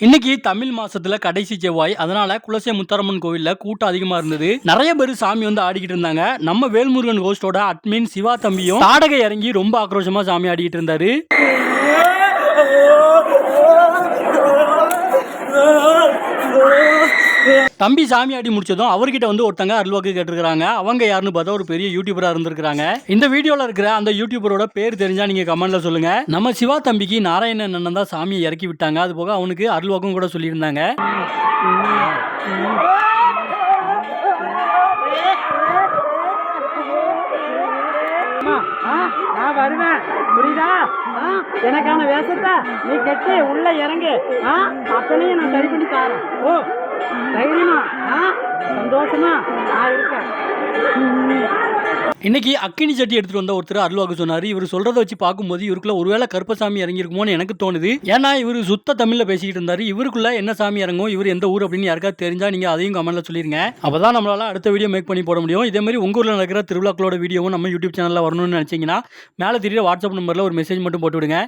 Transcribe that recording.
இன்னைக்கு தமிழ் மாசத்துல கடைசி செவ்வாய், அதனால குலசை முத்தாரம்மன் கோவில்ல கூட்டம் அதிகமா இருந்தது. நிறைய பேர் சாமி வந்து ஆடிக்கிட்டு இருந்தாங்க. நம்ம வேல்முருகன் கோஸ்டோட அட்மின் சிவா தம்பியும் தாடகை இறங்கி ரொம்ப ஆக்ரோஷமா சாமி ஆடிக்கிட்டு இருந்தாரு. தம்பி சாமி ஆடி முடிச்சதும் அவர்கிட்ட வந்து ஒருத்தங்க அருள்வாக்கு கேட்டிருக்காங்க. அவங்க யாருன்னு பார்த்தா ஒரு பெரிய யூடியூபரா இருந்திருக்காங்க. இந்த வீடியோல இருக்கிற அந்த யூடியூபரோட பேர் தெரிஞ்சா நீங்க கமெண்ட்ல சொல்லுங்க. நம்ம சிவா தம்பிக்கு நாராயணன் அண்ணன் தான் சாமியை இறக்கி விட்டாங்க. அது போக அவனுக்கு அருள்வாக்கும் கூட சொல்லியிருந்தாங்க. நான் வருவேன், புரியுதா? எனக்கான வேஷத்தை நீ கட்டி உள்ள இறங்கு, அப்பனையும் நான் சரி பண்ணி தரேன். ஓ தைரியமா சந்தோஷமா நான் இருக்கேன். இன்னைக்கு அக்கினி சட்டி எடுத்துட்டு வந்த ஒருத்தர் அருள்வாக்கு சொன்னாரு. இவர் சொல்றதை வச்சு பார்க்கும்போது இவருக்குள்ள ஒருவேளை கருப்பசாமி இறங்கிருக்குமோன்னு எனக்கு தோணுது. ஏன்னா இவர் சுத்த தமிழ்ல பேசிக்கிட்டு இருந்தாரு. இவருக்குள்ள என்ன சாமி இறங்கும், இவர் எந்த ஊர் அப்படின்னு யாருக்காவது தெரிஞ்சா நீங்க அதையும் கமெண்ட்ல சொல்லிருங்க. அப்பதான் நம்மளால அடுத்த வீடியோ மேக் பண்ணி போட முடியும். இதே மாதிரி உங்க ஊர்ல நடக்கிற திருவிழாக்களோட வீடியோவும் நம்ம யூடியூப் சேனல்ல வரணும்னு நினைச்சீங்கன்னா மேல தெரியற வாட்ஸ்அப் நம்பர்ல ஒரு மெசேஜ் மட்டும் போட்டு விடுங்க.